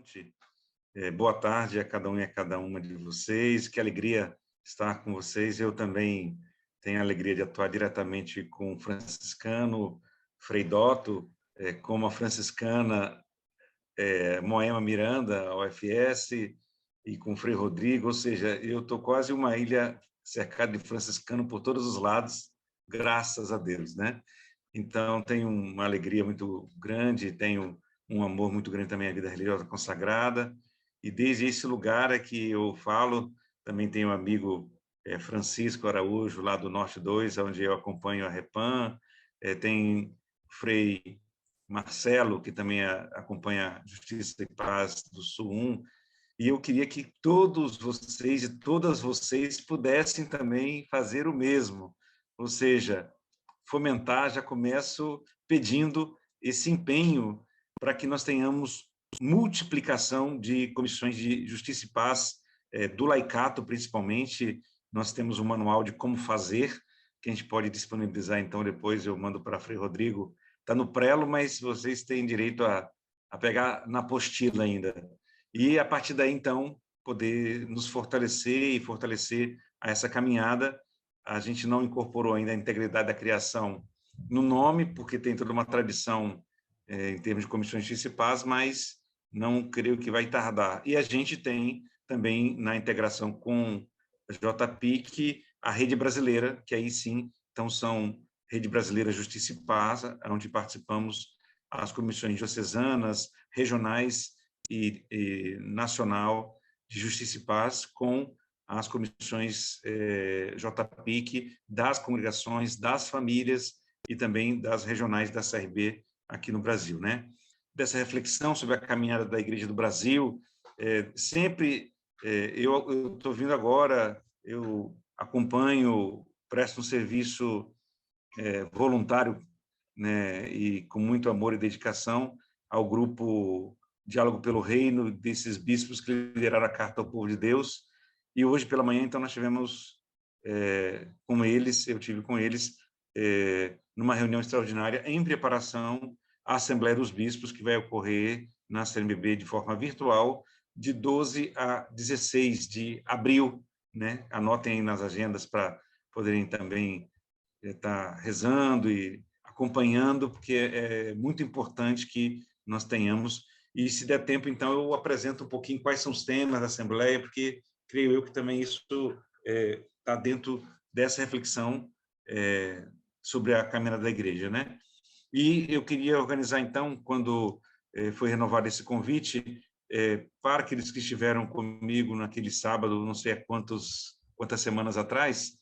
noite, boa tarde a cada um e a cada uma de vocês. Que alegria estar com vocês. Eu também tenho a alegria de atuar diretamente com o franciscano Frei Dotto, como a franciscana Moema Miranda, UFS, e com o Frei Rodrigo, ou seja, eu estou quase uma ilha cercada de franciscano por todos os lados, graças a Deus, né? Então, tenho uma alegria muito grande, tenho um amor muito grande também à vida religiosa consagrada, e desde esse lugar é que eu falo, também tenho um amigo Francisco Araújo, lá do Norte 2, onde eu acompanho a Repan, tem Frei Marcelo, que também acompanha a Justiça e Paz do Sul 1, e eu queria que todos vocês e todas vocês pudessem também fazer o mesmo, ou seja, fomentar, já começo pedindo esse empenho para que nós tenhamos multiplicação de comissões de justiça e paz, do laicato principalmente. Nós temos um manual de como fazer, que a gente pode disponibilizar, então depois eu mando para Frei Rodrigo, está no prelo, mas vocês têm direito a pegar na apostila ainda. E a partir daí, então, poder nos fortalecer e fortalecer a essa caminhada. A gente não incorporou ainda a integridade da criação no nome, porque tem toda uma tradição em termos de comissões de justiça e paz, mas não creio que vai tardar. E a gente tem também na integração com a JPIC a Rede Brasileira, que aí sim, então são Rede Brasileira Justiça e Paz, onde participamos as comissões diocesanas, regionais e nacional de Justiça e Paz, com as comissões JPIC das congregações, das famílias e também das regionais da CRB aqui no Brasil, né? Dessa reflexão sobre a caminhada da Igreja do Brasil, sempre eu estou vindo agora, eu acompanho, presto um serviço voluntário, né, e com muito amor e dedicação ao grupo Diálogo pelo Reino, desses bispos que lideraram a Carta ao Povo de Deus. E hoje pela manhã, então, nós tivemos com eles, eu tive com eles, numa reunião extraordinária em preparação à Assembleia dos Bispos, que vai ocorrer na CNBB de forma virtual, de 12 a 16 de abril, né? Anotem aí nas agendas para poderem também estar rezando e acompanhando, porque é muito importante que nós tenhamos. E, se der tempo, então, eu apresento um pouquinho quais são os temas da Assembleia, porque creio eu que também isso está dentro dessa reflexão sobre a caminhada da Igreja, né? E eu queria organizar, então, quando foi renovado esse convite, para aqueles que estiveram comigo naquele sábado, não sei há quantas semanas atrás,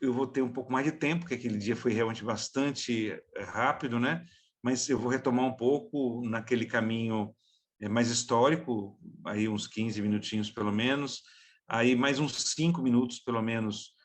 eu vou ter um pouco mais de tempo, porque aquele dia foi realmente bastante rápido, né? Mas eu vou retomar um pouco naquele caminho mais histórico, aí uns 15 minutinhos pelo menos, aí mais uns 5 minutos pelo menos,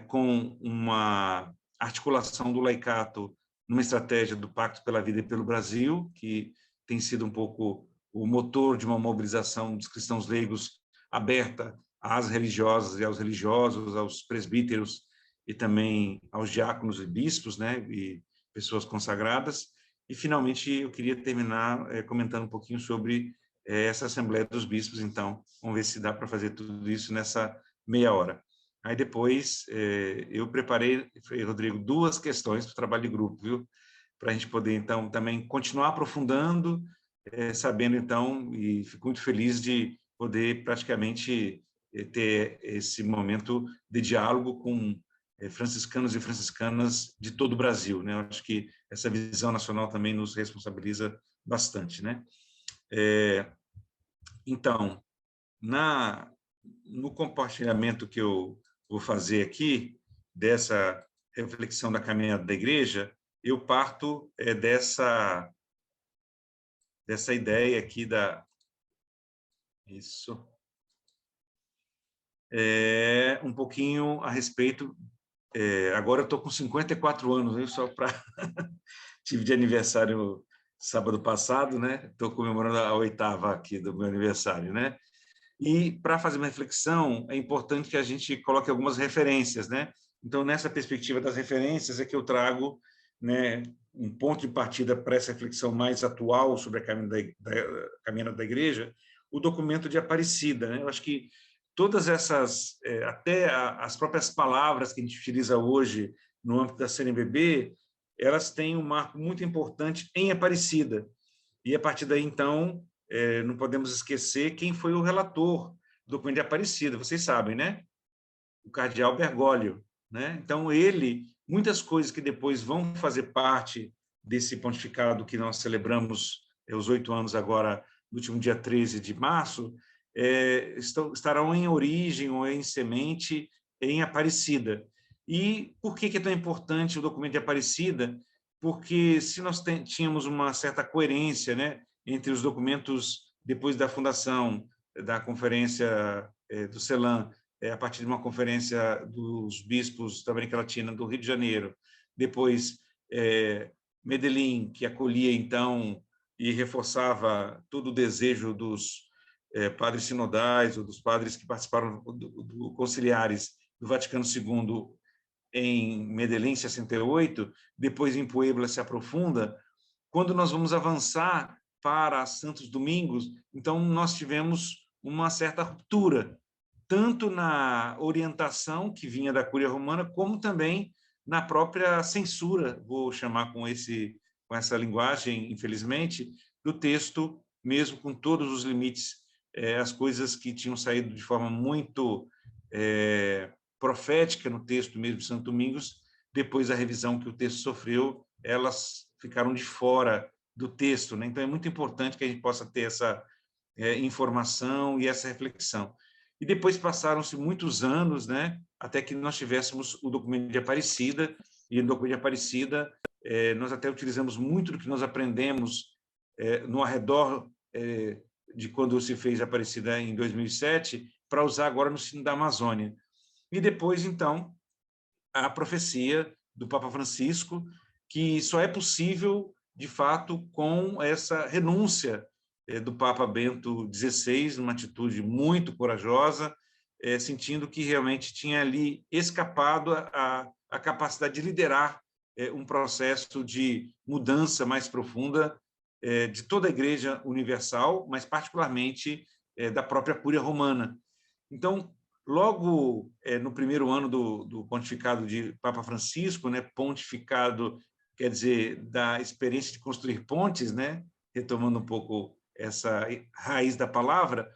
com uma articulação do laicato numa estratégia do Pacto pela Vida e pelo Brasil, que tem sido um pouco o motor de uma mobilização dos cristãos leigos aberta às religiosas e aos religiosos, aos presbíteros e também aos diáconos e bispos, né, e pessoas consagradas. E, finalmente, eu queria terminar comentando um pouquinho sobre essa Assembleia dos Bispos, então, vamos ver se dá para fazer tudo isso nessa meia hora. Aí, depois, eu preparei, Rodrigo, 2 questões para o trabalho de grupo, viu? Para a gente poder, então, também continuar aprofundando, sabendo, então, e fico muito feliz de poder praticamente ter esse momento de diálogo com franciscanos e franciscanas de todo o Brasil, né? Eu acho que essa visão nacional também nos responsabiliza bastante, né? Então, no compartilhamento que eu vou fazer aqui, dessa reflexão da caminhada da Igreja, eu parto dessa ideia aqui Isso. Um pouquinho a respeito. Agora eu estou com 54 anos, viu? Só para tive de aniversário sábado passado, né? Estou comemorando a 8ª aqui do meu aniversário, né? E para fazer uma reflexão é importante que a gente coloque algumas referências, né? Então, nessa perspectiva das referências é que eu trago né, um ponto de partida para essa reflexão mais atual sobre a caminhada da Igreja, o documento de Aparecida, né? Eu acho que todas essas, até as próprias palavras que a gente utiliza hoje no âmbito da CNBB, elas têm um marco muito importante em Aparecida. E, a partir daí, então, não podemos esquecer quem foi o relator do documento de Aparecida. Vocês sabem, né? O cardeal Bergoglio, né? Então, ele, muitas coisas que depois vão fazer parte desse pontificado que nós celebramos os 8 anos agora, no último dia 13 de março, estarão em origem ou em semente em Aparecida. E por que é tão importante o documento de Aparecida? Porque se nós tínhamos uma certa coerência, né, entre os documentos depois da fundação da Conferência do CELAM, a partir de uma conferência dos bispos da América Latina, do Rio de Janeiro, depois Medellín, que acolhia, então, e reforçava todo o desejo dos padres sinodais, ou dos padres que participaram do conciliares do Vaticano II em Medellín, em 68, depois em Puebla se aprofunda. Quando nós vamos avançar para Santos Domingos, então nós tivemos uma certa ruptura, tanto na orientação que vinha da Cúria Romana, como também na própria censura, vou chamar com essa linguagem, infelizmente, do texto, mesmo com todos os limites, as coisas que tinham saído de forma muito profética no texto mesmo de Santo Domingos, depois da revisão que o texto sofreu, elas ficaram de fora do texto, né? Então, é muito importante que a gente possa ter essa informação e essa reflexão. E depois passaram-se muitos anos, né, até que nós tivéssemos o documento de Aparecida, e no documento de Aparecida nós até utilizamos muito do que nós aprendemos no arredor de quando se fez Aparecida em 2007, para usar agora no Sino da Amazônia. E depois, então, a profecia do Papa Francisco, que só é possível, de fato, com essa renúncia do Papa Bento XVI, uma atitude muito corajosa, sentindo que realmente tinha ali escapado a capacidade de liderar um processo de mudança mais profunda de toda a Igreja Universal, mas particularmente da própria Cúria Romana. Então, logo no primeiro ano do pontificado de Papa Francisco, né, pontificado quer dizer da experiência de construir pontes, né, retomando um pouco essa raiz da palavra,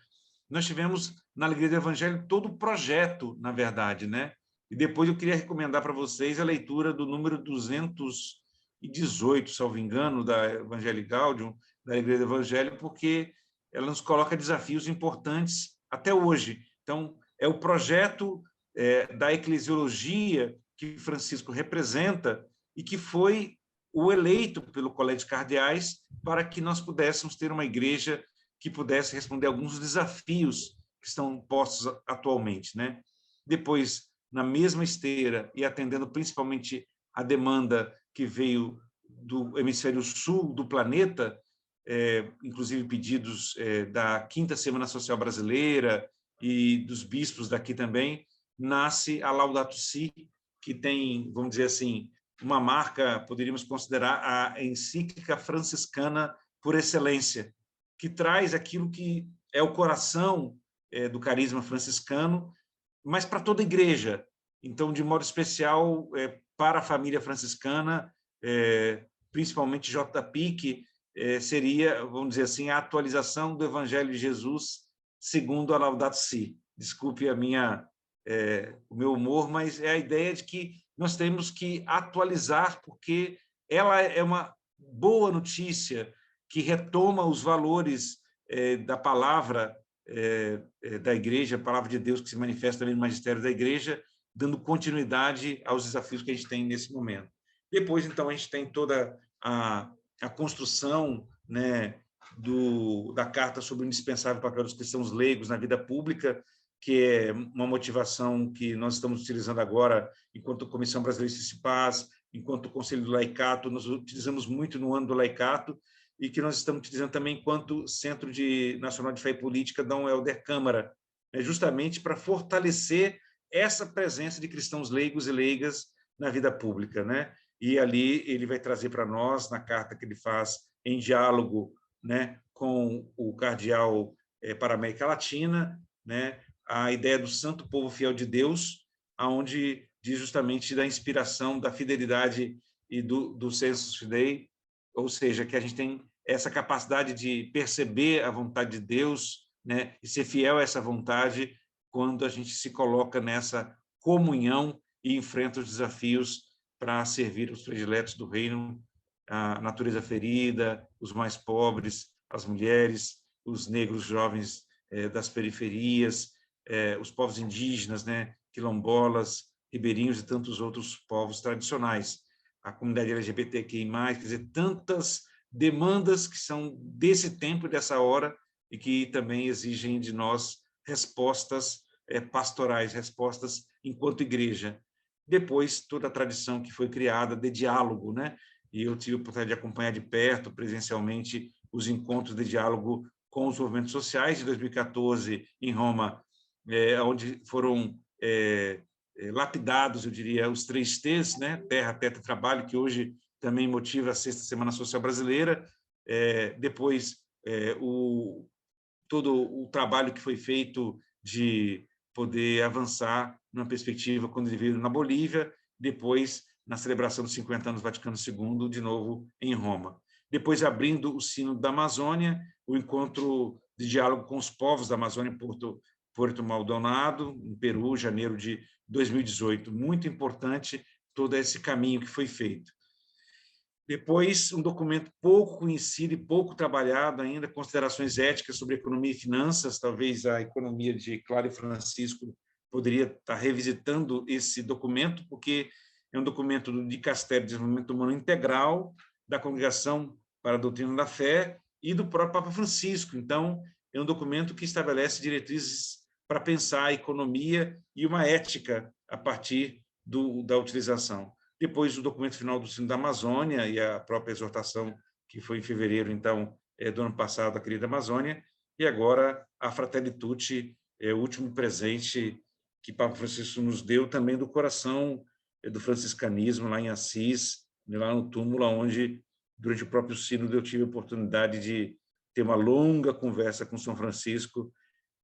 nós tivemos na Alegria do Evangelho todo o projeto, na verdade, né? E depois eu queria recomendar para vocês a leitura do número 218, salvo engano, da Evangelii Gaudium, da Alegria do Evangelho, porque ela nos coloca desafios importantes até hoje. Então, é o projeto da eclesiologia que Francisco representa e que foi o eleito pelo Colégio de Cardeais para que nós pudéssemos ter uma igreja que pudesse responder a alguns dos desafios que estão postos atualmente, né? Depois, na mesma esteira e atendendo principalmente a demanda que veio do hemisfério sul do planeta, inclusive pedidos da 5ª Semana Social Brasileira e dos bispos daqui também, nasce a Laudato Si, que tem, vamos dizer assim, uma marca, poderíamos considerar a encíclica franciscana por excelência, que traz aquilo que é o coração do carisma franciscano, mas para toda a igreja. Então, de modo especial, para a família franciscana, principalmente JPIC, seria, vamos dizer assim, a atualização do Evangelho de Jesus segundo a Laudato Si. Desculpe o meu humor, mas é a ideia de que nós temos que atualizar, porque ela é uma boa notícia que retoma os valores da palavra da Igreja, a palavra de Deus que se manifesta também no magistério da Igreja, dando continuidade aos desafios que a gente tem nesse momento. Depois, então, a gente tem toda a construção, né, da Carta sobre o indispensável papel dos cristãos leigos na vida pública, que é uma motivação que nós estamos utilizando agora, enquanto Comissão Brasileira de Justiça e Paz, enquanto Conselho do Laicato, nós utilizamos muito no ano do Laicato, e que nós estamos utilizando também enquanto Centro Nacional de Fé e Política da Helder Câmara, justamente para fortalecer essa presença de cristãos leigos e leigas na vida pública, né? e ali ele vai trazer para nós, na carta que ele faz em diálogo, né, com o cardeal para a América Latina, né, a ideia do santo povo fiel de Deus, aonde diz justamente da inspiração, da fidelidade e do sensus fidei, ou seja, que a gente tem essa capacidade de perceber a vontade de Deus, né, e ser fiel a essa vontade quando a gente se coloca nessa comunhão e enfrenta os desafios para servir os prediletos do reino, a natureza ferida, os mais pobres, as mulheres, os negros jovens das periferias, os povos indígenas, né, quilombolas, ribeirinhos e tantos outros povos tradicionais. A comunidade LGBTQI+, quer dizer, tantas demandas que são desse tempo e dessa hora e que também exigem de nós respostas pastorais, respostas enquanto igreja. Depois, toda a tradição que foi criada de diálogo, né? E eu tive a oportunidade de acompanhar de perto, presencialmente, os encontros de diálogo com os movimentos sociais de 2014 em Roma, onde foram lapidados, eu diria, os 3 T's, né? Terra, Teto e Trabalho, que hoje também motiva a 6ª Semana Social Brasileira. Depois, todo o trabalho que foi feito de poder avançar numa perspectiva quando ele veio na Bolívia, depois na celebração dos 50 anos do Vaticano II, de novo em Roma. Depois, abrindo o Sínodo da Amazônia, o encontro de diálogo com os povos da Amazônia em Puerto Maldonado, em Peru, janeiro de 2018. Muito importante todo esse caminho que foi feito. Depois, um documento pouco conhecido e pouco trabalhado ainda, Considerações Éticas sobre Economia e Finanças. Talvez a economia de Clara e Francisco poderia estar revisitando esse documento, porque é um documento do Dicastério de Desenvolvimento Humano Integral, da Congregação para a Doutrina da Fé e do próprio Papa Francisco. Então, é um documento que estabelece diretrizes para pensar a economia e uma ética a partir da utilização. Depois, o documento final do Sínodo da Amazônia e a própria exortação, que foi em fevereiro, então, do ano passado, da querida Amazônia, e agora a Fratelli Tutti, o último presente que Papa Francisco nos deu, também do coração do franciscanismo, lá em Assis, lá no túmulo, onde, durante o próprio sínodo, eu tive a oportunidade de ter uma longa conversa com São Francisco,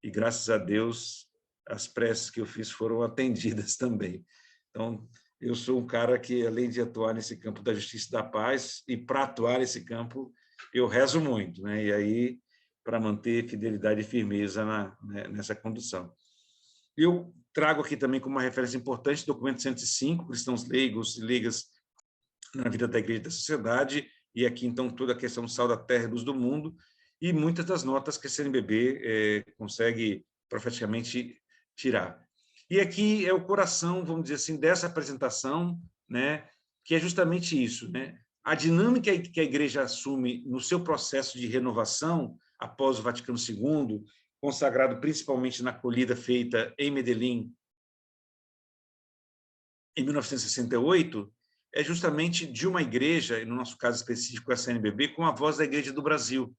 e, graças a Deus, as preces que eu fiz foram atendidas também. Então, eu sou um cara que, além de atuar nesse campo da justiça e da paz, e para atuar nesse campo, eu rezo muito, né? E aí, para manter fidelidade e firmeza nessa condução. Eu trago aqui também como uma referência importante o documento 105, Cristãos Leigos e Leigas na Vida da Igreja e da Sociedade, e aqui, então, toda a questão do sal da terra e luz do mundo, e muitas das notas que a CNBB consegue profeticamente tirar. E aqui é o coração, vamos dizer assim, dessa apresentação, né, que é justamente isso, né? A dinâmica que a Igreja assume no seu processo de renovação após o Vaticano II, consagrado principalmente na acolhida feita em Medellín em 1968, é justamente de uma igreja, e no nosso caso específico a CNBB, com a voz da Igreja do Brasil,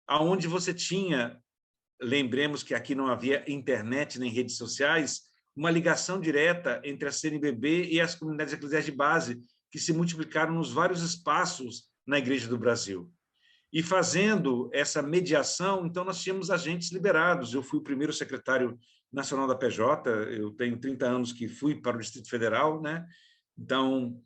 aonde você tinha, lembremos que aqui não havia internet nem redes sociais, uma ligação direta entre a CNBB e as comunidades eclesiais de base, que se multiplicaram nos vários espaços na Igreja do Brasil. E fazendo essa mediação, então nós tínhamos agentes liberados. Eu fui o primeiro secretário nacional da PJ, eu tenho 30 anos que fui para o Distrito Federal, né? Então,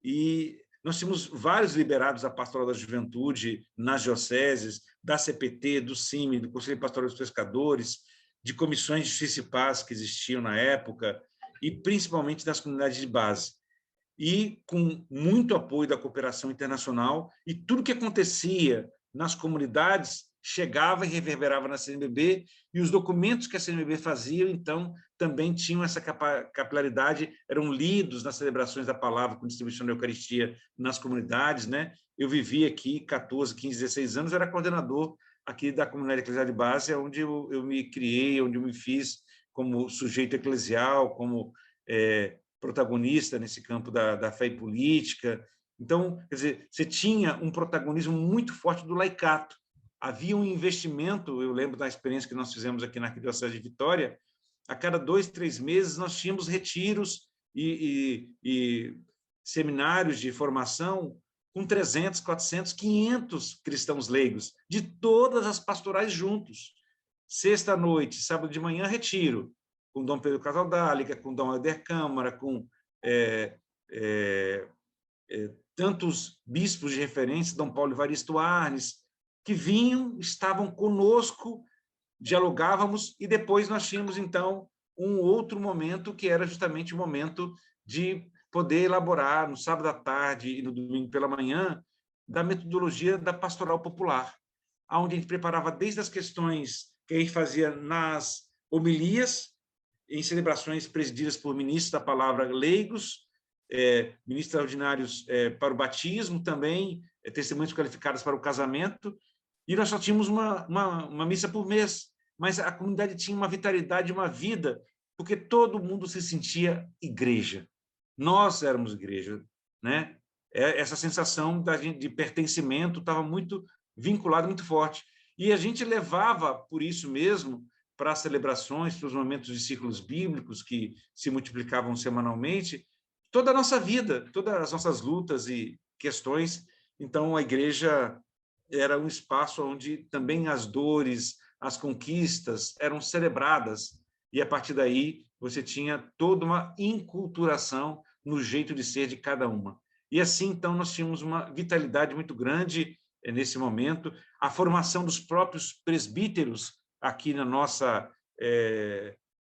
e nós tínhamos vários liberados da Pastoral da Juventude nas dioceses, da CPT, do CIMI, do Conselho Pastoral dos Pescadores, de comissões de justiça e paz que existiam na época, e principalmente das comunidades de base. E com muito apoio da cooperação internacional, e tudo que acontecia nas comunidades chegava e reverberava na CNBB, e os documentos que a CNBB fazia, então, também tinham essa capilaridade, eram lidos nas celebrações da palavra com distribuição da Eucaristia nas comunidades, né? Eu vivi aqui 14, 15, 16 anos, era coordenador aqui da comunidade eclesial de base, onde eu me criei, onde eu me fiz como sujeito eclesial, como protagonista nesse campo da fé e política. Então, quer dizer, você tinha um protagonismo muito forte do laicato. Havia um investimento, eu lembro da experiência que nós fizemos aqui na Arquidiocese de Vitória, a cada 2, 3 meses nós tínhamos retiros e seminários de formação com 300, 400, 500 cristãos leigos, de todas as pastorais juntos. Sexta-noite, sábado de manhã, retiro, com Dom Pedro Casaldáliga, com Dom Helder Câmara, com tantos bispos de referência, Dom Paulo Evaristo Arnes, que vinham, estavam conosco, dialogávamos, e depois nós tínhamos, então, um outro momento, que era justamente o momento de poder elaborar, no sábado à tarde e no domingo pela manhã, da metodologia da pastoral popular, onde a gente preparava desde as questões que a gente fazia nas homilias, em celebrações presididas por ministros da palavra leigos, ministros ordinários para o batismo também, testemunhas qualificadas para o casamento, e nós só tínhamos uma missa por mês, mas a comunidade tinha uma vitalidade, uma vida, porque todo mundo se sentia igreja. Nós éramos igreja, né? Essa sensação de pertencimento estava muito vinculada, muito forte. E a gente levava, por isso mesmo, para as celebrações, para os momentos de círculos bíblicos que se multiplicavam semanalmente, toda a nossa vida, todas as nossas lutas e questões. Então, a igreja era um espaço onde também as dores, as conquistas eram celebradas, e a partir daí você tinha toda uma inculturação no jeito de ser de cada uma. E assim, então, nós tínhamos uma vitalidade muito grande nesse momento, a formação dos próprios presbíteros aqui na nossa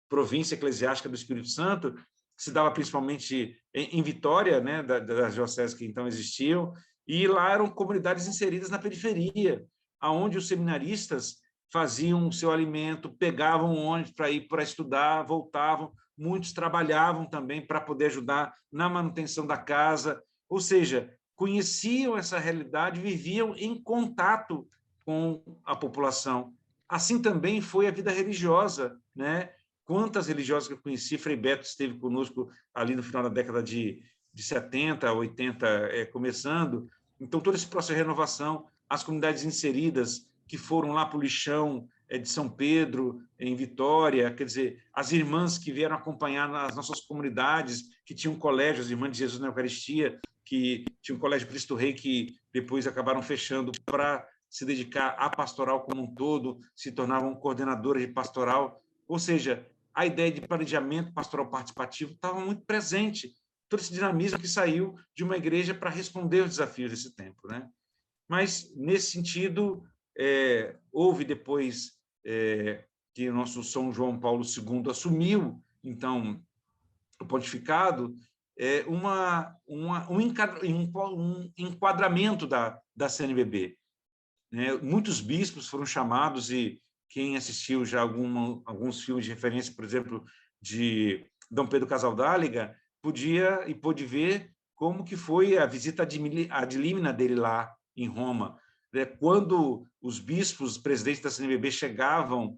província eclesiástica do Espírito Santo, que se dava principalmente em Vitória, né, das dioceses que então existiam, e lá eram comunidades inseridas na periferia, aonde os seminaristas faziam o seu alimento, pegavam um ônibus para ir para estudar, voltavam, muitos trabalhavam também para poder ajudar na manutenção da casa, ou seja, conheciam essa realidade, viviam em contato com a população. Assim também foi a vida religiosa, né? Quantas religiosas que eu conheci, Frei Beto esteve conosco ali no final da década de 70, 80, começando. Então, todo esse processo de renovação, as comunidades inseridas que foram lá para o lixão de São Pedro, em Vitória, quer dizer, as irmãs que vieram acompanhar nas nossas comunidades, que tinham colégios, as Irmãs de Jesus na Eucaristia, que tinha um colégio Cristo Rei, que depois acabaram fechando para se dedicar à pastoral como um todo, se tornavam coordenadoras de pastoral, ou seja, a ideia de planejamento pastoral participativo estava muito presente, todo esse dinamismo que saiu de uma igreja para responder aos desafios desse tempo, né? Mas, nesse sentido, houve depois que o nosso São João Paulo II assumiu, então, o pontificado, um enquadramento da CNBB. Né? Muitos bispos foram chamados, e quem assistiu já alguns filmes de referência, por exemplo, de Dom Pedro Casaldáliga, pôde ver como que foi a visita ad limina dele lá em Roma. Quando os bispos, presidentes da CNBB, chegavam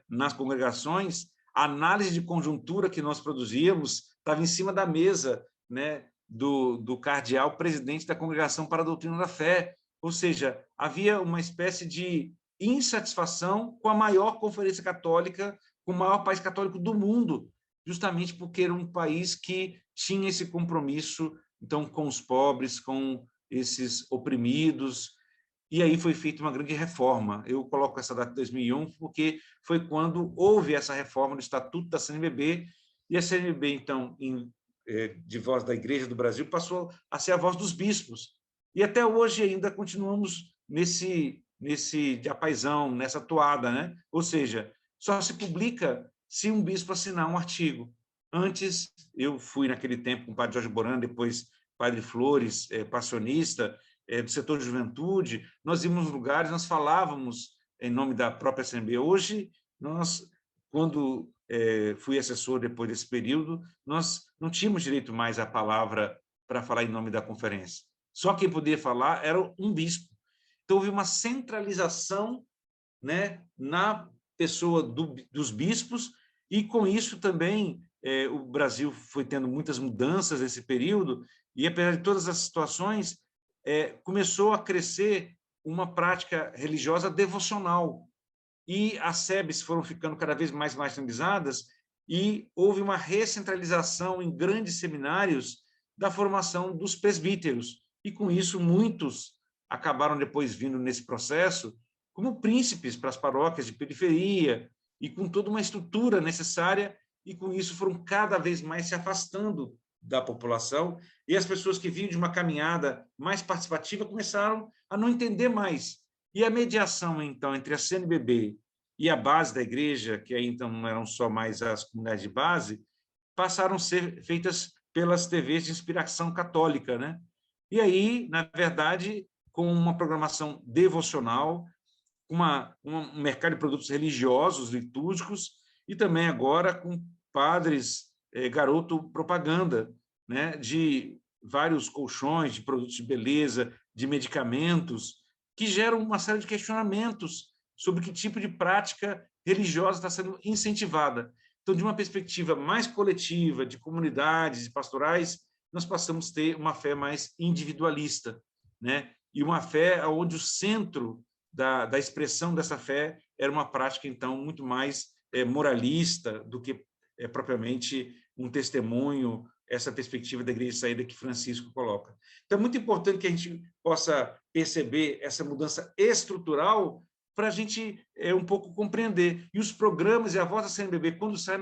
nas congregações, a análise de conjuntura que nós produzíamos estava em cima da mesa, né, do cardeal presidente da Congregação para a Doutrina da Fé. Ou seja, havia uma espécie de insatisfação com a maior conferência católica, com o maior país católico do mundo, justamente porque era um país que tinha esse compromisso, então, com os pobres, com esses oprimidos. E aí foi feita uma grande reforma. Eu coloco essa data de 2001 porque foi quando houve essa reforma do Estatuto da CNBB, e a CNBB, então, de voz da Igreja do Brasil, passou a ser a voz dos bispos. E até hoje ainda continuamos nesse diapasão, nessa toada, né? Ou seja, só se publica se um bispo assinar um artigo. Antes, eu fui naquele tempo com o padre Jorge Boran, depois padre Flores, passionista, do setor de juventude, nós íamos nos lugares, nós falávamos em nome da própria CNBB. Hoje, quando fui assessor depois desse período, nós não tínhamos direito mais à palavra para falar em nome da conferência. Só quem podia falar era um bispo. Então, houve uma centralização, né, na pessoa dos bispos, e com isso também o Brasil foi tendo muitas mudanças nesse período, e apesar de todas as situações, começou a crescer uma prática religiosa devocional, e as SEBs foram ficando cada vez mais marginalizadas, e houve uma recentralização em grandes seminários da formação dos presbíteros. E, com isso, muitos acabaram depois vindo nesse processo como príncipes para as paróquias de periferia e com toda uma estrutura necessária, e, com isso, foram cada vez mais se afastando da população, e as pessoas que vinham de uma caminhada mais participativa começaram a não entender mais. E a mediação, então, entre a CNBB e a base da igreja, que aí então não eram só mais as comunidades de base, passaram a ser feitas pelas TVs de inspiração católica, né? E aí, na verdade, com uma programação devocional, um mercado de produtos religiosos, litúrgicos, e também agora com padres, garoto propaganda, né? De vários colchões, de produtos de beleza, de medicamentos, que geram uma série de questionamentos sobre que tipo de prática religiosa está sendo incentivada. Então, de uma perspectiva mais coletiva, de comunidades e pastorais, nós passamos a ter uma fé mais individualista, né? E uma fé onde o centro da expressão dessa fé era uma prática, então, muito mais moralista do que propriamente um testemunho, essa perspectiva da igreja de saída que Francisco coloca. Então, é muito importante que a gente possa perceber essa mudança estrutural para a gente um pouco compreender. E os programas e a voz da CNBB, quando sai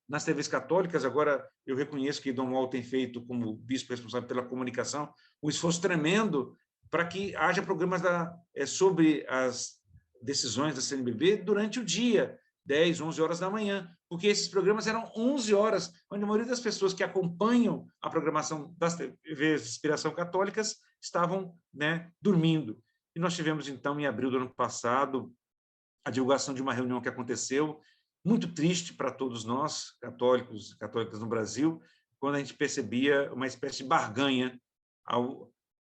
nas TVs católicas, agora eu reconheço que Dom Wall tem feito, como bispo responsável pela comunicação, um esforço tremendo para que haja programas sobre as decisões da CNBB durante o dia, 10, 11 horas da manhã, porque esses programas eram 11 horas, onde a maioria das pessoas que acompanham a programação das TVs de inspiração católicas estavam, né, dormindo. E nós tivemos, então, em abril do ano passado, a divulgação de uma reunião que aconteceu, muito triste para todos nós, católicos e católicas no Brasil, quando a gente percebia uma espécie de barganha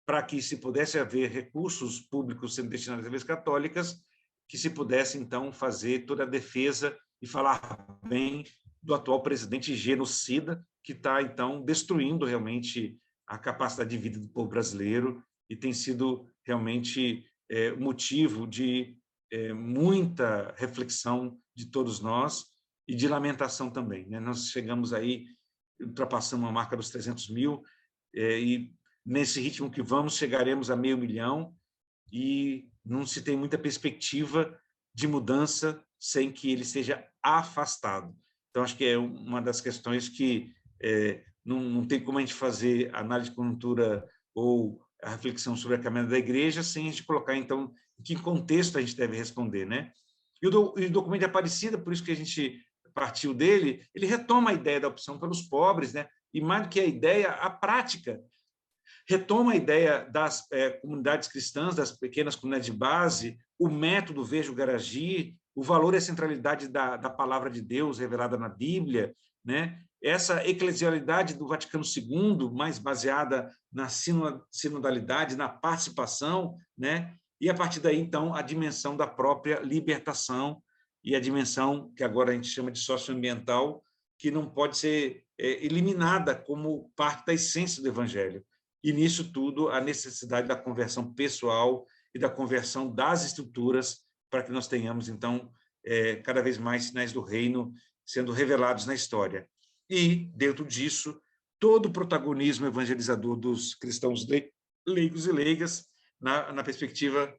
para que se pudesse haver recursos públicos sendo destinados às TVs católicas, que se pudesse, então, fazer toda a defesa e falar bem do atual presidente genocida, que está, então, destruindo realmente a capacidade de vida do povo brasileiro, e tem sido realmente motivo de muita reflexão de todos nós e de lamentação também, né? Nós chegamos aí, ultrapassamos a marca dos 300 mil, e nesse ritmo que vamos, chegaremos a 500 mil, e não se tem muita perspectiva de mudança sem que ele seja afastado. Então, acho que é uma das questões que não tem como a gente fazer análise de conjuntura ou a reflexão sobre a caminhada da igreja sem a gente colocar, então, em que contexto a gente deve responder, né? E o documento de Aparecida, por isso que a gente partiu dele, ele retoma a ideia da opção pelos pobres, né? E mais do que a ideia, a prática. Retoma a ideia das comunidades cristãs, das pequenas comunidades de base, o método Veja o Garagi, o valor e a centralidade da palavra de Deus revelada na Bíblia, né? Essa eclesialidade do Vaticano II, mais baseada na sinodalidade, na participação, né? E, a partir daí, então, a dimensão da própria libertação e a dimensão que agora a gente chama de socioambiental, que não pode ser eliminada como parte da essência do Evangelho. E, nisso tudo, a necessidade da conversão pessoal e da conversão das estruturas para que nós tenhamos, então, cada vez mais sinais do reino sendo revelados na história. E, dentro disso, todo o protagonismo evangelizador dos cristãos leigos e leigas, na perspectiva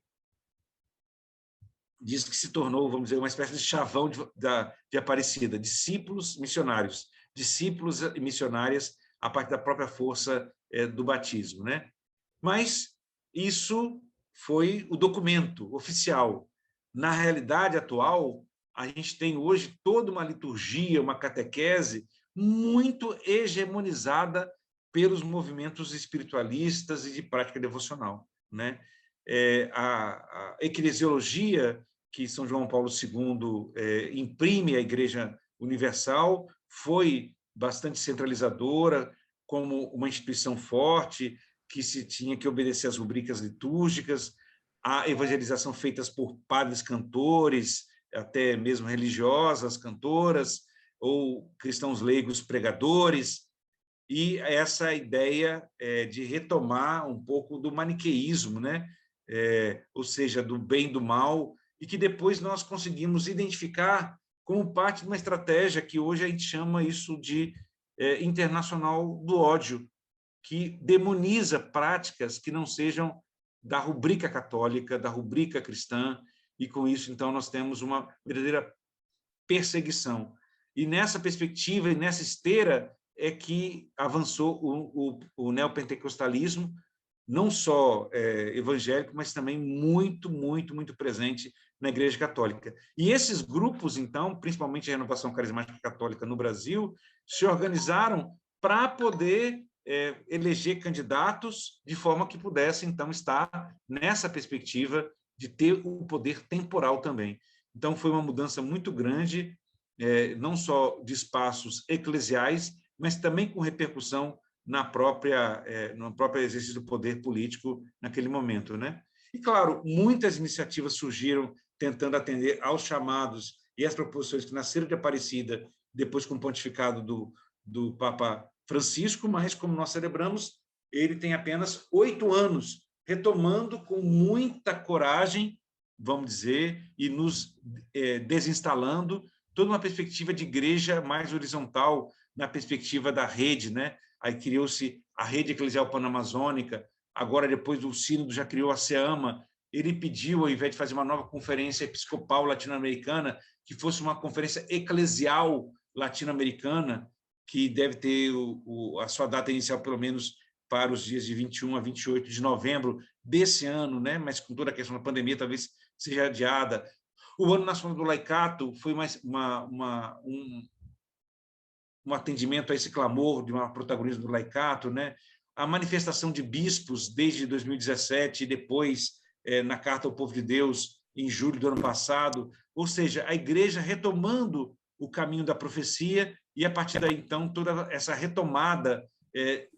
disso que se tornou, vamos dizer, uma espécie de chavão de Aparecida, discípulos missionários, discípulos e missionárias a partir da própria força do batismo, né? Mas isso foi o documento oficial. Na realidade atual, a gente tem hoje toda uma liturgia, uma catequese muito hegemonizada pelos movimentos espiritualistas e de prática devocional, né? A eclesiologia que São João Paulo II imprime à Igreja Universal foi bastante centralizadora, como uma instituição forte, que se tinha que obedecer às rubricas litúrgicas, a evangelização feitas por padres cantores, até mesmo religiosas cantoras, ou cristãos leigos pregadores, e essa ideia de retomar um pouco do maniqueísmo, né? Ou seja, do bem e do mal, e que depois nós conseguimos identificar como parte de uma estratégia que hoje a gente chama isso de internacional do ódio, que demoniza práticas que não sejam da rubrica católica, da rubrica cristã, e com isso, então, nós temos uma verdadeira perseguição. E nessa perspectiva e nessa esteira é que avançou o neopentecostalismo, não só evangélico, mas também muito, muito, muito presente na Igreja Católica. E esses grupos, então, principalmente a Renovação Carismática Católica no Brasil, se organizaram para poder eleger candidatos de forma que pudesse, então, estar nessa perspectiva de ter o poder temporal também. Então, foi uma mudança muito grande, não só de espaços eclesiais, mas também com repercussão no próprio exercício do poder político naquele momento, né? E, claro, muitas iniciativas surgiram tentando atender aos chamados e às proposições que nasceram de Aparecida, depois com o pontificado do Papa Francisco, mas, como nós celebramos, ele tem apenas 8 anos, retomando com muita coragem, vamos dizer, e nos desinstalando toda uma perspectiva de igreja mais horizontal, na perspectiva da rede, né? Aí criou-se a Rede Eclesial Panamazônica, agora, depois do Sínodo, já criou a SEAMA. Ele pediu, ao invés de fazer uma nova conferência episcopal latino-americana, que fosse uma conferência eclesial latino-americana, que deve ter a sua data inicial, pelo menos, para os dias de 21 a 28 de novembro desse ano, né? Mas com toda a questão da pandemia, talvez seja adiada. O Ano Nacional do Laicato foi um atendimento a esse clamor de um protagonismo do laicato, né? A manifestação de bispos desde 2017 e depois na Carta ao Povo de Deus, em julho do ano passado, ou seja, a igreja retomando o caminho da profecia e, a partir daí, então, toda essa retomada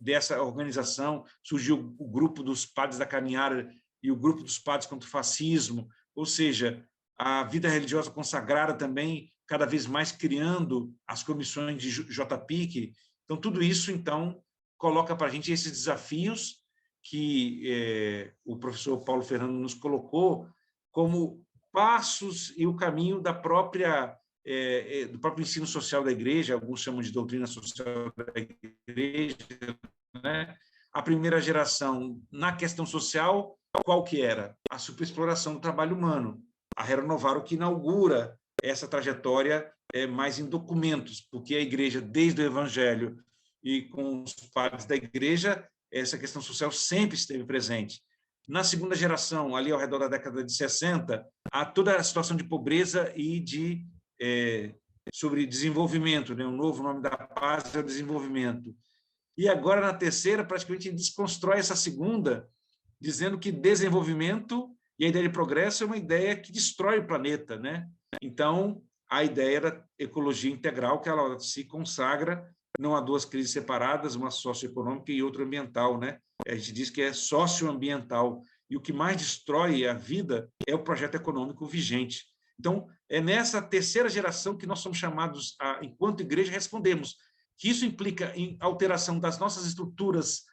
dessa organização, surgiu o grupo dos padres da caminhada e o grupo dos padres contra o fascismo, ou seja, a vida religiosa consagrada também, cada vez mais criando as comissões de JPIC. Então, tudo isso, então, coloca para a gente esses desafios que o professor Paulo Fernando nos colocou como passos e o caminho do próprio ensino social da igreja, alguns chamam de doutrina social da igreja, né? A primeira geração, na questão social, qual que era? A superexploração do trabalho humano. A Renovar, o que inaugura essa trajetória mais em documentos, porque a igreja, desde o Evangelho e com os padres da igreja, essa questão social sempre esteve presente. Na segunda geração, ali ao redor da década de 60, há toda a situação de pobreza e sobre desenvolvimento, né? Um novo nome da paz é o desenvolvimento. E agora, na terceira, praticamente desconstrói essa segunda, dizendo que desenvolvimento e a ideia de progresso é uma ideia que destrói o planeta, né? Então, a ideia da ecologia integral, que ela se consagra, não há duas crises separadas, uma socioeconômica e outra ambiental, né? A gente diz que é socioambiental, e o que mais destrói a vida é o projeto econômico vigente. Então, é nessa terceira geração que nós somos chamados, enquanto igreja, respondemos, que isso implica em alteração das nossas estruturas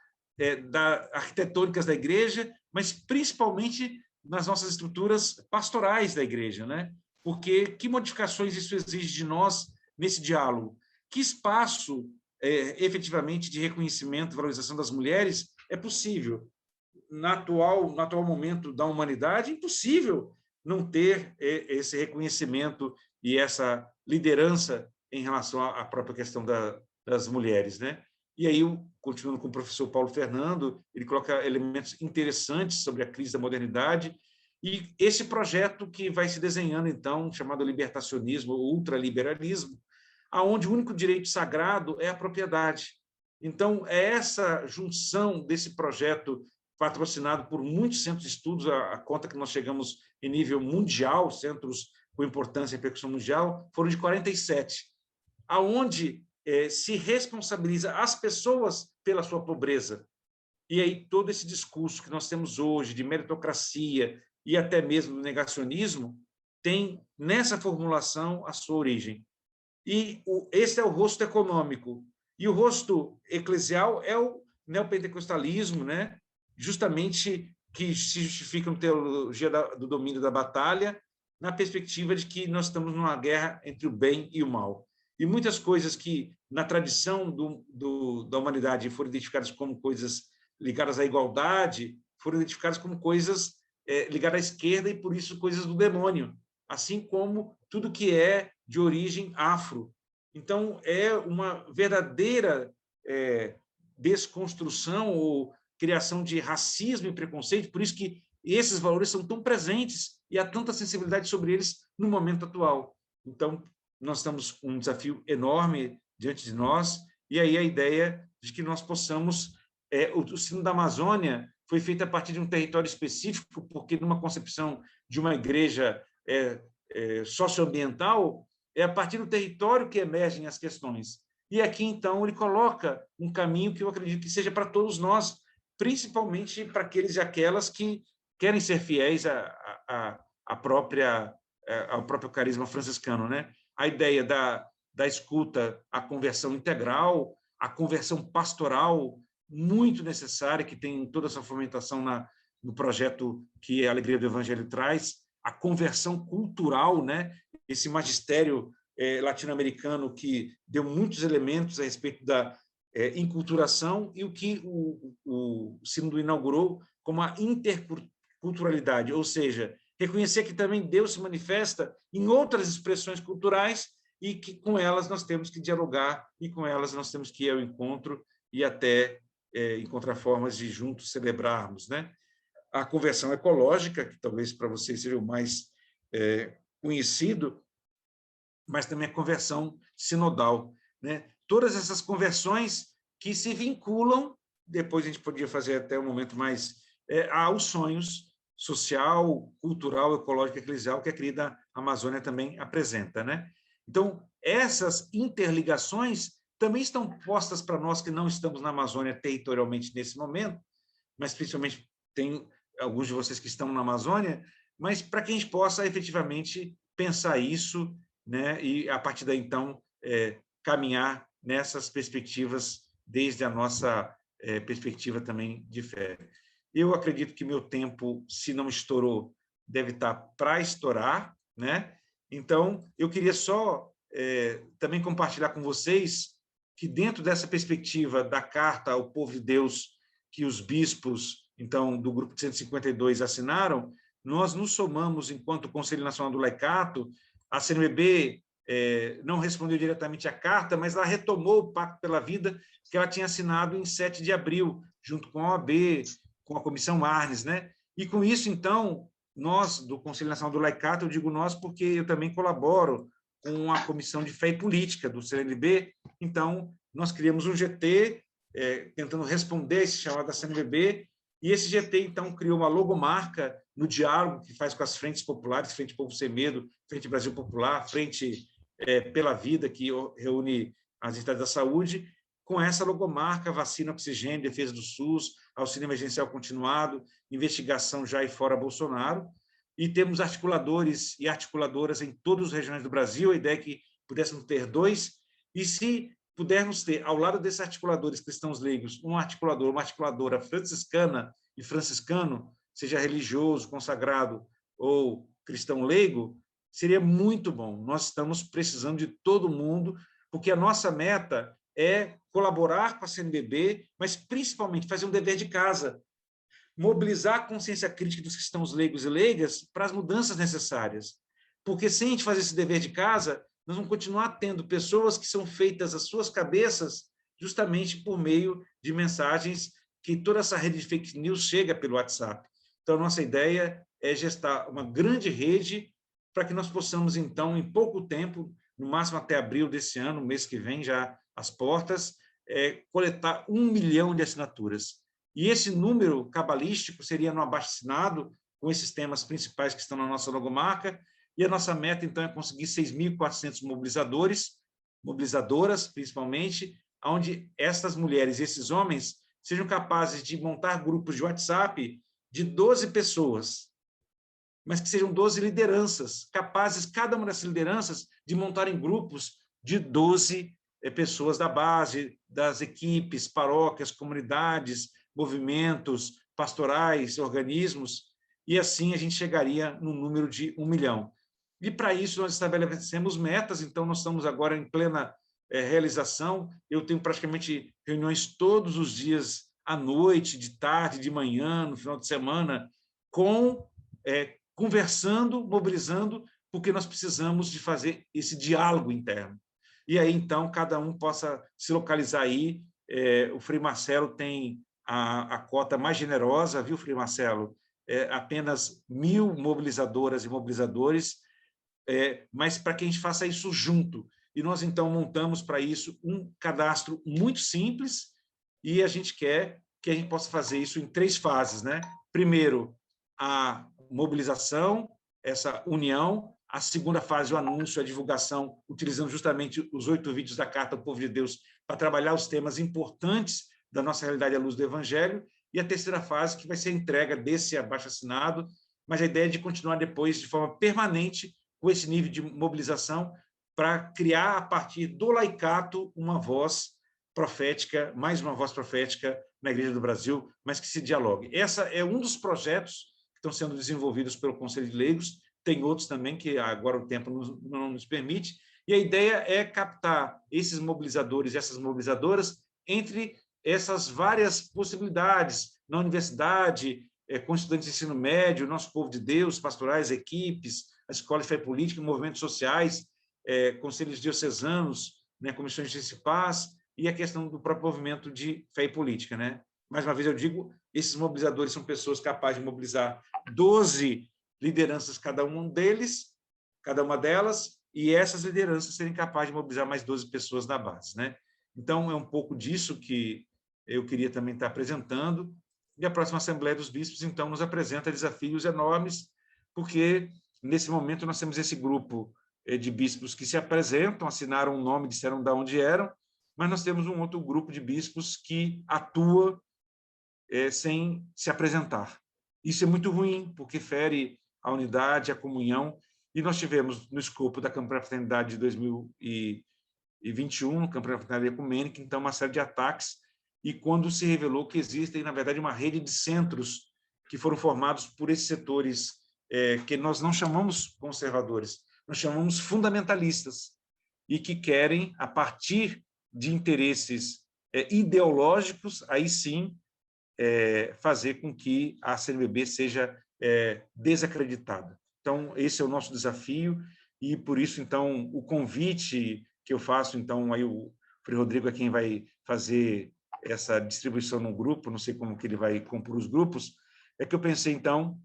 arquitetônicas da igreja, mas principalmente nas nossas estruturas pastorais da igreja, né? Porque que modificações isso exige de nós nesse diálogo? Que espaço, efetivamente, de reconhecimento e valorização das mulheres é possível? No atual momento da humanidade, é impossível não ter esse reconhecimento e essa liderança em relação à própria questão das mulheres, né? E aí, continuando com o professor Paulo Fernando, ele coloca elementos interessantes sobre a crise da modernidade e esse projeto que vai se desenhando, então, chamado libertacionismo ou ultraliberalismo, aonde o único direito sagrado é a propriedade. Então, é essa junção desse projeto patrocinado por muitos centros de estudos, a conta que nós chegamos em nível mundial, centros com importância e repercussão mundial, foram de 47, aonde se responsabiliza as pessoas pela sua pobreza. E aí todo esse discurso que nós temos hoje de meritocracia e até mesmo do negacionismo tem nessa formulação a sua origem. E esse é o rosto econômico. E o rosto eclesial é o neopentecostalismo, né? Justamente que se justifica uma teologia do domínio da batalha, na perspectiva de que nós estamos numa guerra entre o bem e o mal. e muitas coisas que, na tradição da humanidade, foram identificadas como coisas ligadas à igualdade, foram identificadas como coisas ligadas à esquerda e, por isso, coisas do demônio, assim como tudo que é de origem afro. Então, é uma verdadeira desconstrução ou criação de racismo e preconceito, por isso que esses valores são tão presentes e há tanta sensibilidade sobre eles no momento atual. Então, nós estamos com um desafio enorme diante de nós, e aí a ideia de que nós possamos... o Sino da Amazônia foi feito a partir de um território específico, porque numa concepção de uma igreja socioambiental, é a partir do território que emergem as questões. E aqui, então, ele coloca um caminho que eu acredito que seja para todos nós, principalmente para aqueles e aquelas que querem ser fiéis ao próprio carisma franciscano, né? A ideia da escuta, a conversão integral, a conversão pastoral, muito necessária, que tem toda essa fomentação no projeto que a Alegria do Evangelho traz, a conversão cultural, né? Esse magistério latino-americano que deu muitos elementos a respeito da inculturação e o que o Sínodo inaugurou como a interculturalidade, ou seja, reconhecer que também Deus se manifesta em outras expressões culturais e que com elas nós temos que dialogar e com elas nós temos que ir ao encontro e até encontrar formas de juntos celebrarmos, né? A conversão ecológica, que talvez para vocês seja o mais conhecido, mas também a conversão sinodal, né? Todas essas conversões que se vinculam, depois a gente podia fazer até um momento mais, aos sonhos social, cultural, ecológico, eclesial que a querida Amazônia também apresenta, né? Então, essas interligações também estão postas para nós que não estamos na Amazônia territorialmente nesse momento, mas principalmente tem alguns de vocês que estão na Amazônia, mas para que a gente possa efetivamente pensar isso, né? E a partir daí, então, caminhar nessas perspectivas desde a nossa perspectiva também de fé. Eu acredito que meu tempo, se não estourou, deve estar para estourar, né? Então, eu queria só também compartilhar com vocês que dentro dessa perspectiva da carta ao povo de Deus que os bispos, então, do grupo de 152 assinaram, nós nos somamos, enquanto Conselho Nacional do Laicato. A CNBB não respondeu diretamente à carta, mas ela retomou o Pacto pela Vida que ela tinha assinado em 7 de abril, junto com a OAB, com a Comissão Arnes, né? E com isso, então, nós, do Conselho Nacional do Laicato, eu digo nós porque eu também colaboro com a Comissão de Fé e Política do CNBB, então, nós criamos um GT tentando responder a esse chamado da CNBB, e esse GT, então, criou uma logomarca no diálogo que faz com as frentes populares, Frente Povo Sem Medo, Frente Brasil Popular, Frente pela Vida, que reúne as entidades da saúde, com essa logomarca, vacina, oxigênio, defesa do SUS, auxílio emergencial continuado, investigação já e fora Bolsonaro, e temos articuladores e articuladoras em todas as regiões do Brasil, a ideia é que pudéssemos ter 2, e se pudermos ter, ao lado desses articuladores cristãos leigos, um articulador, uma articuladora franciscana e franciscano, seja religioso, consagrado ou cristão leigo, seria muito bom. Nós estamos precisando de todo mundo, porque a nossa meta é colaborar com a CNBB, mas principalmente fazer um dever de casa, mobilizar a consciência crítica dos cristãos leigos e leigas para as mudanças necessárias. Porque sem a gente fazer esse dever de casa, nós vamos continuar tendo pessoas que são feitas às suas cabeças justamente por meio de mensagens que toda essa rede de fake news chega pelo WhatsApp. Então, nossa ideia é gestar uma grande rede para que nós possamos, então, em pouco tempo, no máximo até abril desse ano, mês que vem, já às portas, coletar 1 milhão de assinaturas. E esse número cabalístico seria no abaixo-assinado, com esses temas principais que estão na nossa logomarca, e a nossa meta, então, é conseguir 6.400 mobilizadores, mobilizadoras, principalmente, onde essas mulheres e esses homens sejam capazes de montar grupos de WhatsApp de 12 pessoas, mas que sejam 12 lideranças, capazes, cada uma dessas lideranças, de montarem grupos de 12 pessoas da base, das equipes, paróquias, comunidades, movimentos, pastorais, organismos, e assim a gente chegaria no número de 1 milhão. E, para isso, nós estabelecemos metas, então, nós estamos agora em plena realização. Eu tenho praticamente reuniões todos os dias, à noite, de tarde, de manhã, no final de semana, conversando, mobilizando, porque nós precisamos de fazer esse diálogo interno. E aí, então, cada um possa se localizar aí. O Frei Marcelo tem a cota mais generosa, viu, Frei Marcelo? Apenas 1.000 mobilizadoras e mobilizadores, mas para que a gente faça isso junto. E nós, então, montamos para isso um cadastro muito simples e a gente quer que a gente possa fazer isso em 3 fases, né? Primeiro, a mobilização, essa união. A segunda fase, o anúncio, a divulgação, utilizando justamente os 8 vídeos da Carta ao Povo de Deus para trabalhar os temas importantes da nossa realidade à luz do Evangelho. E a terceira fase, que vai ser a entrega desse abaixo-assinado, mas a ideia é de continuar depois, de forma permanente, com esse nível de mobilização, para criar, a partir do laicato, uma voz profética, mais uma voz profética na Igreja do Brasil, mas que se dialogue. Esse é um dos projetos que estão sendo desenvolvidos pelo Conselho de Leigos, tem outros também que agora o tempo não nos permite, e a ideia é captar esses mobilizadores e essas mobilizadoras entre essas várias possibilidades, na universidade, com estudantes de ensino médio, nosso povo de Deus, pastorais, equipes, a Escola de Fé Política, movimentos sociais, conselhos diocesanos, né, comissões de justiça e paz, e a questão do próprio movimento de fé e política, né? Mais uma vez eu digo, esses mobilizadores são pessoas capazes de mobilizar 12 lideranças, cada um deles, cada uma delas, e essas lideranças serem capazes de mobilizar mais 12 pessoas na base, né? Então, é um pouco disso que eu queria também estar apresentando, e a próxima Assembleia dos Bispos, então, nos apresenta desafios enormes, porque, nesse momento, nós temos esse grupo de bispos que se apresentam, assinaram um nome, disseram de onde eram, mas nós temos um outro grupo de bispos que atua sem se apresentar. Isso é muito ruim, porque fere a unidade, a comunhão, e nós tivemos, no escopo da Campanha da Fraternidade de 2021, Campanha da Fraternidade Ecumênica, então, uma série de ataques, e quando se revelou que existem, na verdade, uma rede de centros que foram formados por esses setores que nós não chamamos conservadores, nós chamamos fundamentalistas, e que querem, a partir de interesses ideológicos, aí sim, fazer com que a CNBB seja desacreditada. Então, esse é o nosso desafio, e por isso, então, o convite que eu faço, então, aí o Frei Rodrigo é quem vai fazer essa distribuição no grupo, não sei como que ele vai compor os grupos, é que eu pensei, então,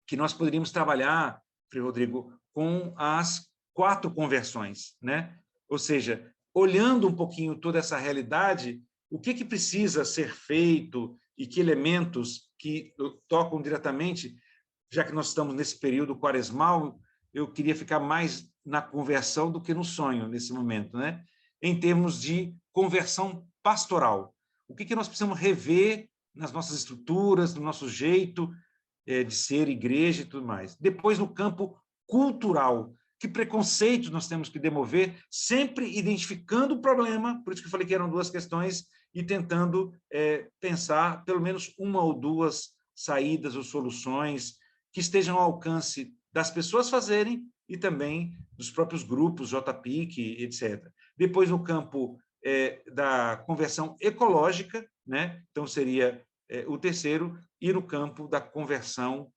que nós poderíamos trabalhar, Frei Rodrigo, com as 4 conversões, né? Ou seja, olhando um pouquinho toda essa realidade, o que precisa ser feito e que elementos que tocam diretamente, já que nós estamos nesse período quaresmal, eu queria ficar mais na conversão do que no sonho nesse momento, né? Em termos de conversão pastoral. O que nós precisamos rever nas nossas estruturas, no nosso jeito de ser igreja e tudo mais. Depois, no campo cultural, que preconceitos nós temos que demover, sempre identificando o problema, por isso que eu falei que eram 2 questões, e tentando pensar pelo menos 1 ou 2 saídas ou soluções que estejam ao alcance das pessoas fazerem e também dos próprios grupos, JPIC, etc. Depois, no campo da conversão ecológica, né? Então, seria o terceiro, e no campo da conversão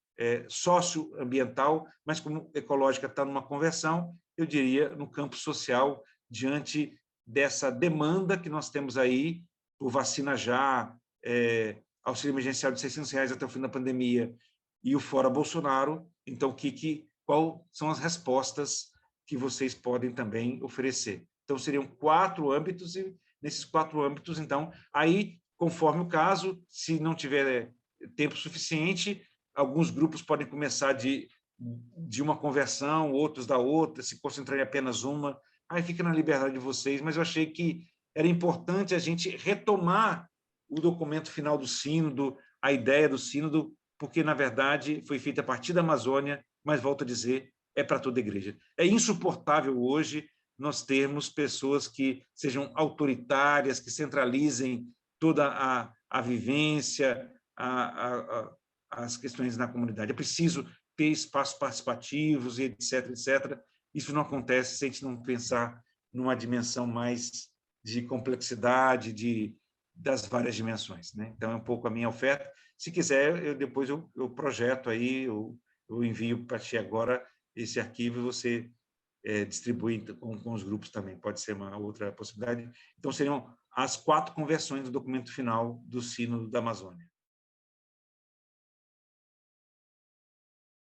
socioambiental, mas como ecológica está numa conversão, eu diria no campo social, diante dessa demanda que nós temos aí por vacina já, auxílio emergencial de R$600 até o fim da pandemia, e o fora Bolsonaro. Então, qual são as respostas que vocês podem também oferecer? Então, seriam 4 âmbitos, e nesses 4 âmbitos, então, aí, conforme o caso, se não tiver tempo suficiente, alguns grupos podem começar de uma conversão, outros da outra, se concentrar em apenas uma, aí fica na liberdade de vocês, mas eu achei que era importante a gente retomar o documento final do sínodo, a ideia do sínodo, porque, na verdade, foi feita a partir da Amazônia, mas, volto a dizer, é para toda a igreja. É insuportável hoje nós termos pessoas que sejam autoritárias, que centralizem toda a vivência, as questões na comunidade. É preciso ter espaços participativos, etc., etc. Isso não acontece se a gente não pensar numa dimensão mais de complexidade, das várias dimensões, né? Então, é um pouco a minha oferta. Se quiser, depois eu projeto aí, eu envio para ti agora esse arquivo e você distribui com os grupos também. Pode ser uma outra possibilidade. Então, seriam as 4 conversões do documento final do Sínodo da Amazônia.